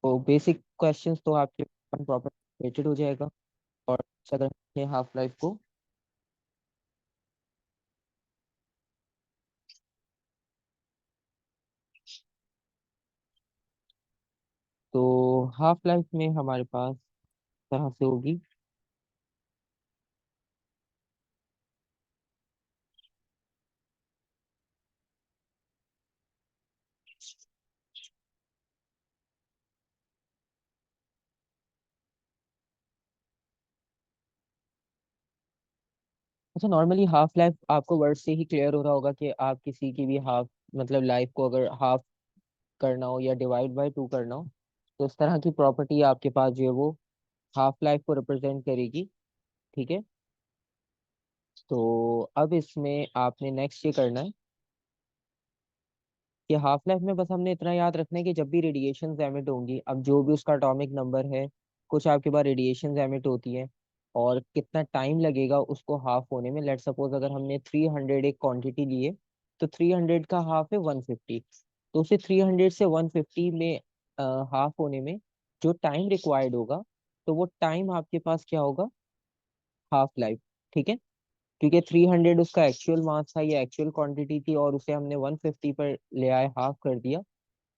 तो basic questions तो आपके प्रॉपर रिलेटेड हो जाएगा। और अगर हाफ लाइफ को, तो हाफ लाइफ में हमारे पास तरह से होगी। अच्छा, नॉर्मली हाफ लाइफ आपको वर्ड से ही क्लियर हो रहा होगा कि आप किसी की भी हाफ, मतलब लाइफ को अगर हाफ करना हो या डिवाइड बाय टू करना हो, तो इस तरह की प्रॉपर्टी आपके पास जो है वो हाफ लाइफ को रिप्रेजेंट करेगी। ठीक है। तो अब इसमें आपने नेक्स्ट ये करना है कि हाफ लाइफ में बस हमने इतना याद रखना है कि जब भी रेडिएशन एमिट होंगी, अब जो भी उसका एटॉमिक नंबर है, कुछ आपके पास रेडिएशन एमिट होती है, और कितना टाइम लगेगा उसको हाफ होने में। लेट सपोज अगर हमने 300 एक क्वांटिटी ली है, तो 300 का हाफ है 150। तो उसे 300 से 150 में हाफ होने में जो टाइम रिक्वायर्ड होगा, तो वो टाइम आपके पास क्या होगा, हाफ लाइफ। ठीक है। क्योंकि 300 उसका एक्चुअल मास था, ये एक्चुअल क्वांटिटी थी, और उसे हमने 150 पर ले आए, हाफ कर दिया।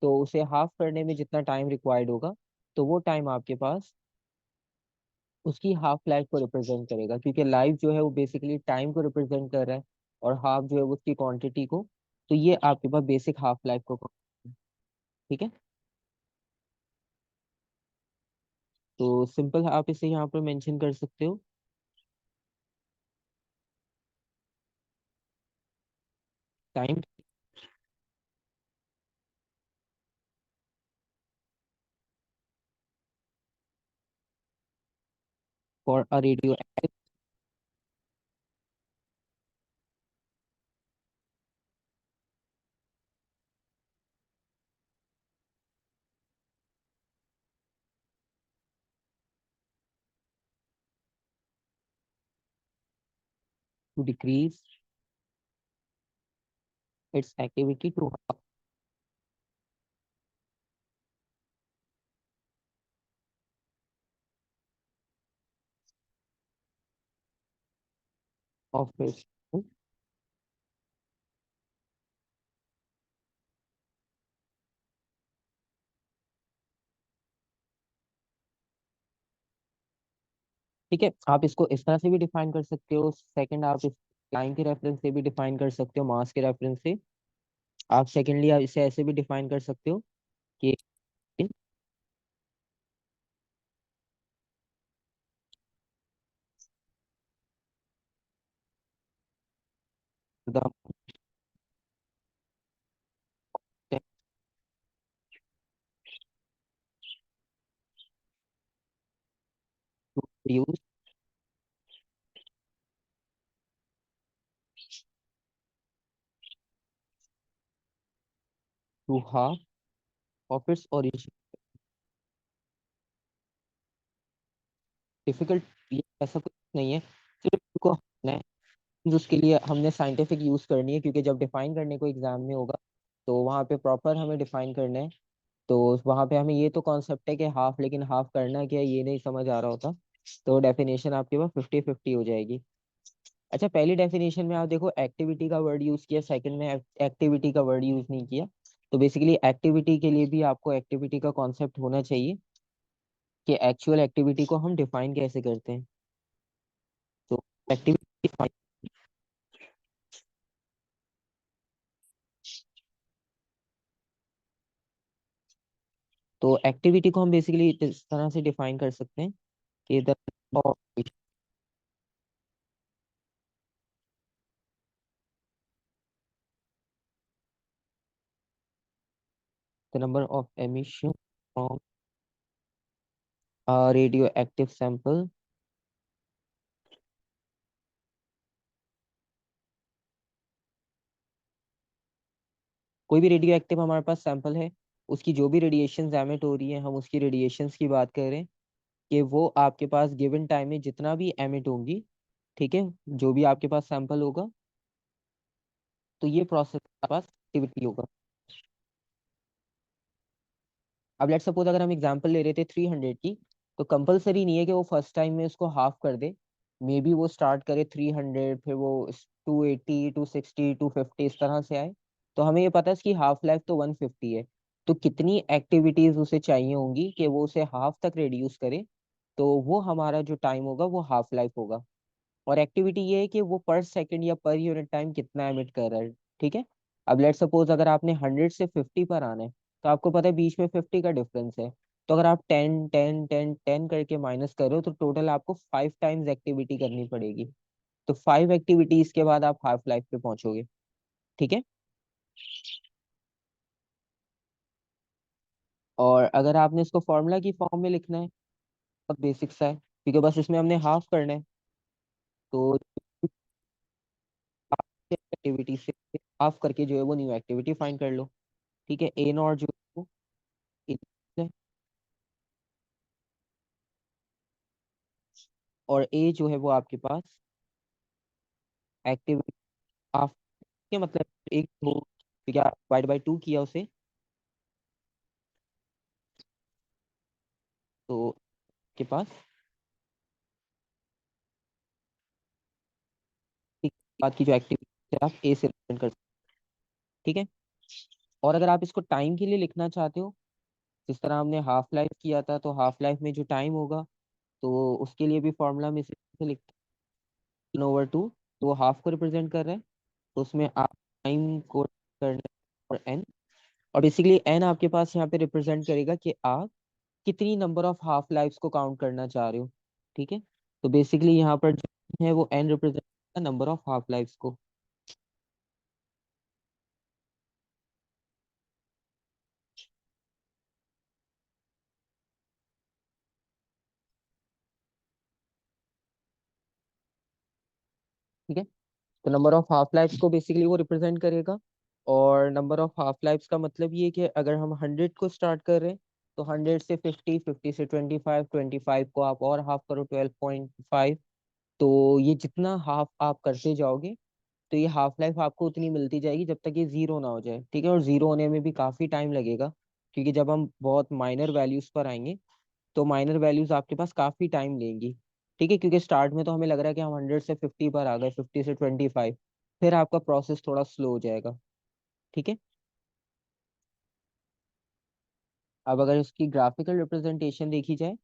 तो उसे हाफ करने में जितना टाइम रिक्वायर्ड होगा, तो वो टाइम आपके पास उसकी हाफ लाइफ को रिप्रेजेंट करेगा, क्योंकि लाइफ जो है वो बेसिकली टाइम को रिप्रेजेंट कर रहा है, और हाफ जो है वो उसकी क्वांटिटी को। तो ये आपके पास बेसिक हाफ लाइफ को। ठीक है। तो सिंपल आप इसे यहाँ पर मेंशन कर सकते हो, time for a radio to decrease its activity to half of its. ठीक है, आप इसको इस तरह से भी डिफाइन कर सकते हो। सेकंड, आप इस टाइम के रेफरेंस से भी डिफाइन कर सकते हो, मास के रेफरेंस से। आप सेकेंडली आप इसे ऐसे भी डिफाइन कर सकते हो कि the use to half of its origin. Difficult ये ऐसा कुछ नहीं है, सिर्फ इसको हमने उसके लिए हमने साइंटिफिक यूज करनी है, क्योंकि जब डिफाइन करने को एग्जाम में होगा, तो वहाँ पे प्रॉपर हमें डिफाइन करना है। तो वहाँ पे हमें ये तो कॉन्सेप्ट है कि हाफ, लेकिन हाफ करना क्या है ये नहीं समझ आ रहा होता, तो डेफिनेशन आपके पास 50-50 हो जाएगी। अच्छा, पहली डेफिनेशन में आप देखो एक्टिविटी का वर्ड यूज किया, सेकंड में एक्टिविटी का वर्ड यूज नहीं किया। तो बेसिकली एक्टिविटी के लिए भी आपको एक्टिविटी का कॉन्सेप्ट होना चाहिए कि एक्चुअल एक्टिविटी को हम डिफाइन कैसे करते हैं। तो एक्टिविटी, तो एक्टिविटी को हम बेसिकली इस तरह से डिफाइन कर सकते हैं कि the number of emission from radio active sample. कोई भी रेडियो एक्टिव हमारे पास सैंपल है, उसकी जो भी रेडिएशन एमिट हो रही है, हम उसकी रेडिएशंस की बात कर रहे हैं कि वो आपके पास गिवन टाइम में जितना भी एमिट होंगी, ठीक है, जो भी आपके पास सैंपल होगा, तो ये प्रोसेस आपके पास एक्टिविटी होगा। अब लेट्स सपोज अगर हम एग्जांपल ले रहे थे 300 की, तो कंपलसरी नहीं है कि वो फर्स्ट टाइम में उसको हाफ कर दे। मे बी वो स्टार्ट करे 300, फिर वो 280, 260, 250 इस तरह से आए। तो हमें ये पता है इसकी हाफ लाइफ तो 150 है। तो कितनी एक्टिविटीज उसे चाहिए होंगी कि वो उसे हाफ तक रिड्यूस करे, तो वो हमारा जो टाइम होगा वो हाफ लाइफ होगा। और एक्टिविटी ये है कि वो पर सेकंड या पर यूनिट टाइम कितना एमिट कर रहा है। ठीक है। अब लेट सपोज अगर आपने 100 से 50 पर आना है, तो आपको पता है बीच में 50 का डिफरेंस है। तो अगर आप 10 10 10 10 करके माइनस कर रहे हो, तो टोटल आपको 5 टाइम्स एक्टिविटी करनी पड़ेगी। तो 5 एक्टिविटीज के बाद आप हाफ लाइफ पे पहुंचोगे। ठीक है। और अगर आपने इसको फॉर्मूला की फॉर्म में लिखना है, बहुत बेसिक सा है, क्योंकि बस इसमें हमने हाफ करना है। तो एक्टिविटी से हाफ करके जो है वो न्यू एक्टिविटी फाइंड कर लो। ठीक है। ए नॉट जो है वो है, और ए जो है वो आपके पास एक्टिविटी हाफ के मतलब एक हो, ठीक है, डिवाइड बाई 2 किया उसे, तो आपके पास एक बाद की जो एक्टिविटी आप ए से रिप्रेजेंट कर सकते। ठीक है। और अगर आप इसको टाइम के लिए लिखना चाहते हो, जिस तरह हमने हाफ लाइफ किया था, तो हाफ लाइफ में जो टाइम होगा, तो उसके लिए भी फॉर्मूला में से लिखते हैं 1/2, तो वो हाफ को रिप्रेजेंट कर रहा है। तो उसमें आप टाइम को करना है, और एन, और बेसिकली एन आपके पास यहाँ पे रिप्रेजेंट करेगा कि आप कितनी नंबर ऑफ हाफ लाइफ्स को काउंट करना चाह रहे हो। ठीक है। तो बेसिकली यहाँ पर जो है वो n represent number of half lifes को। ठीक है। तो नंबर ऑफ हाफ लाइफ्स को बेसिकली वो रिप्रेजेंट करेगा। और नंबर ऑफ हाफ लाइफ्स का मतलब ये है कि अगर हम 100 को स्टार्ट कर रहे हैं, तो 100 से 50, 50 से 25, 25 को आप और हाफ करो 12.5। तो ये जितना हाफ आप करते जाओगे, तो ये हाफ लाइफ आपको उतनी मिलती जाएगी जब तक ये जीरो ना हो जाए। ठीक है। और जीरो होने में भी काफी टाइम लगेगा, क्योंकि जब हम बहुत माइनर वैल्यूज पर आएंगे, तो माइनर वैल्यूज आपके पास काफी टाइम लेंगी। ठीक है। क्योंकि स्टार्ट में तो हमें लग रहा है कि हम 100 से 50 पर आ गए, 50 से 25, फिर आपका प्रोसेस थोड़ा स्लो हो जाएगा। ठीक है। अब अगर इसकी ग्राफिकल रिप्रेजेंटेशन देखी जाए,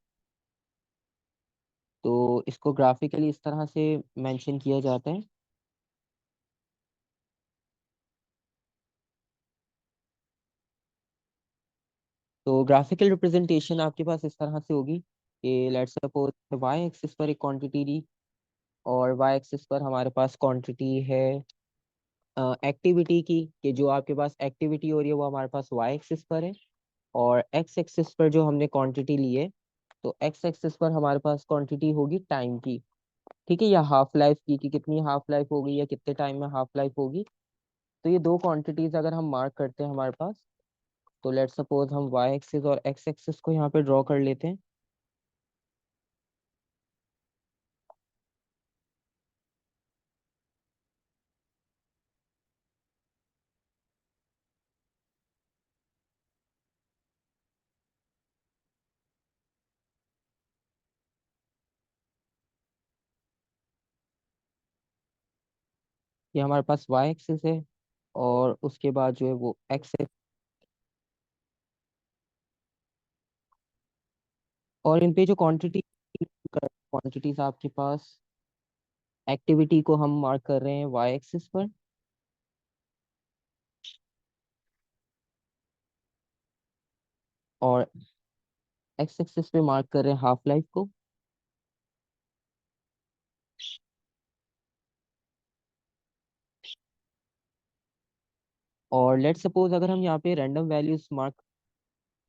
तो इसको ग्राफिकली इस तरह से मेंशन किया जाता है। तो ग्राफिकल रिप्रेजेंटेशन आपके पास इस तरह से होगी कि लेट्स सपोज वाई एक्सिस पर एक क्वांटिटी दी, और वाई एक्सिस पर हमारे पास क्वांटिटी है एक्टिविटी की, कि जो आपके पास एक्टिविटी हो रही है वो हमारे पास वाई एक्सिस पर है। और एक्स एक्सिस पर जो हमने क्वांटिटी ली है, तो एक्स एक्सिस पर हमारे पास क्वांटिटी होगी टाइम की। ठीक है। या हाफ लाइफ की, कि कितनी हाफ लाइफ होगी या कितने टाइम में हाफ लाइफ होगी। तो ये दो क्वांटिटीज अगर हम मार्क करते हैं हमारे पास, तो लेट्स सपोज हम वाई एक्सिस और एक्स एक्सिस को यहाँ पे ड्रॉ कर लेते हैं। ये हमारे पास वाई एक्सिस है, और उसके बाद जो है वो एक्स, और इन पे जो क्वांटिटीज आपके पास एक्टिविटी को हम मार्क कर रहे हैं वाई एक्सिस पर, और एक्स एक्सिस पे मार्क कर रहे हैं हाफ लाइफ को। और लेट सपोज अगर हम यहाँ पे रैंडम वैल्यूज मार्क,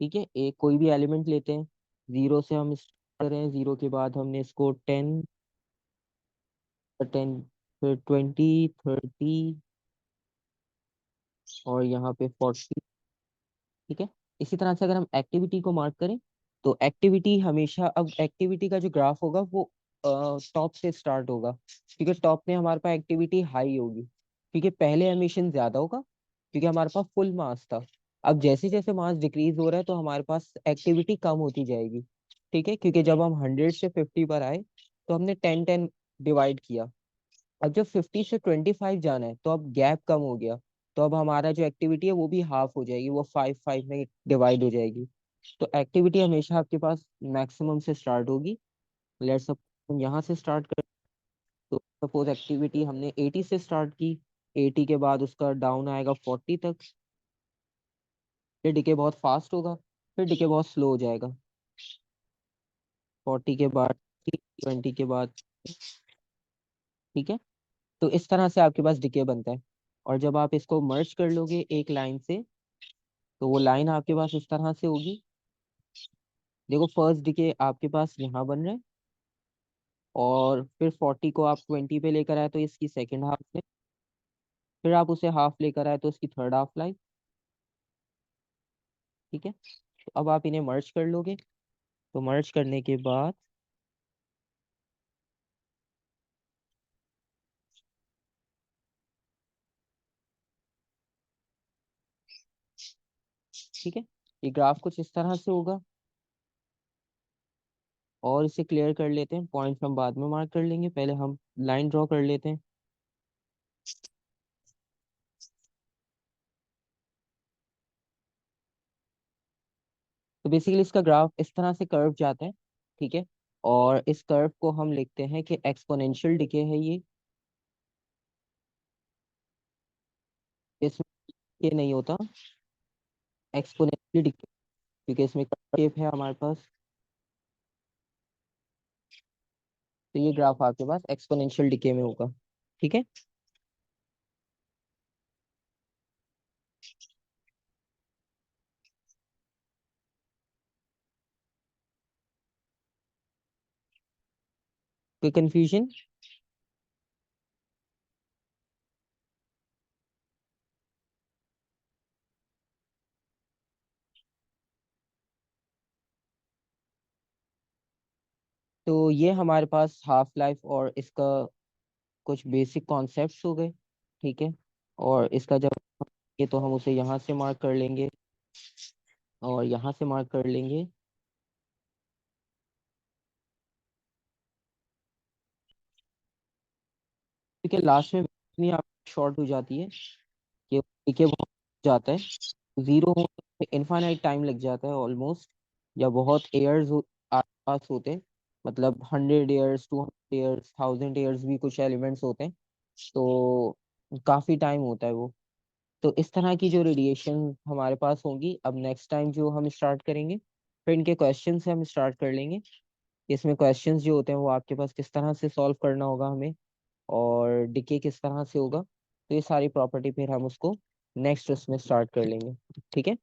ठीक है, एक कोई भी एलिमेंट लेते हैं, जीरो से हम स्टार्ट कर रहे हैं, जीरो के बाद हमने इसको 10, फिर 20, 30, और यहाँ पे 40। ठीक है। इसी तरह से अगर हम एक्टिविटी को मार्क करें, तो एक्टिविटी हमेशा, अब एक्टिविटी का जो ग्राफ होगा वो टॉप से स्टार्ट होगा, क्योंकि टॉप में हमारे पास एक्टिविटी हाई होगी, क्योंकि पहले एमिशन ज्यादा होगा, क्योंकि हमारे पास फुल मास था। अब जैसे जैसे मास डिक्रीज हो रहा है तो हमारे पास एक्टिविटी कम होती जाएगी। ठीक है, क्योंकि जब हम 100 से 50 पर आए तो हमने 10-10 डिवाइड किया। अब जब 50 से 25 जाना है तो अब गैप कम हो गया। तो अब हमारा जो एक्टिविटी है वो भी हाफ हो जाएगी, वो 5-5 में डिवाइड हो जाएगी। तो एक्टिविटी हमेशा आपके पास मैक्सिमम से स्टार्ट होगी। लेट्स सपोज हम यहाँ से स्टार्ट कर। तो सपोज एक्टिविटी हमने 80 से स्टार्ट की, 80 के बाद उसका डाउन आएगा 40 तक। फिर डिके बहुत फास्ट होगा, फिर डिके बहुत स्लो हो जाएगा। 40 के बाद 20 के बाद। ठीक है, तो इस तरह से आपके पास डिके बनता है। और जब आप इसको मर्ज कर लोगे एक लाइन से, तो वो लाइन आपके पास इस तरह से होगी। देखो फर्स्ट डिके आपके पास यहाँ बन रहा है, और फिर 40 को आप 20 पे लेकर आए तो इसकी सेकेंड हाफ में, फिर आप उसे हाफ लेकर आए तो इसकी थर्ड हाफ लाइफ। ठीक है, तो अब आप इन्हें मर्ज कर लोगे। तो मर्ज करने के बाद, ठीक है, ये ग्राफ कुछ इस तरह से होगा। और इसे क्लियर कर लेते हैं, पॉइंट्स हम बाद में मार्क कर लेंगे, पहले हम लाइन ड्रॉ कर लेते हैं। तो बेसिकली इसका ग्राफ इस तरह से कर्व जाता है। ठीक है, और इस कर्व को हम लिखते हैं कि एक्सपोनेंशियल डिके है ये। इसमें ये नहीं होता एक्सपोनेंशियल डिके, क्योंकि इसमें कर्व है हमारे पास। तो ये ग्राफ आपके पास एक्सपोनेंशियल डिके में होगा। ठीक है, कोई कंफ्यूजन? तो ये हमारे पास हाफ लाइफ और इसका कुछ बेसिक कॉन्सेप्ट्स हो गए। ठीक है, और इसका जब ये, तो हम उसे यहाँ से मार्क कर लेंगे और यहाँ से मार्क कर लेंगे। क्योंकि लास्ट में इतनी आप शॉर्ट हो जाती है कि पीके बहुत जाता है। जीरो होने में इनफाइनाइट टाइम लग जाता है ऑलमोस्ट। या बहुत एयर्स आसपास होते हैं, मतलब 100 ईयर्स, 200 ईयर्स, 1000 ईयर्स भी कुछ एलिमेंट्स होते हैं। तो काफी टाइम होता है वो। तो इस तरह की जो रेडिएशन हमारे पास होंगी, अब नेक्स्ट टाइम जो हम स्टार्ट करेंगे, फिर इनके क्वेश्चन से हम स्टार्ट कर लेंगे। इसमें क्वेश्चंस जो होते हैं वो आपके पास किस तरह से सॉल्व करना होगा हमें, और डिके किस तरह से होगा। तो ये सारी प्रॉपर्टी फिर हम उसको नेक्स्ट उसमें स्टार्ट कर लेंगे। ठीक है।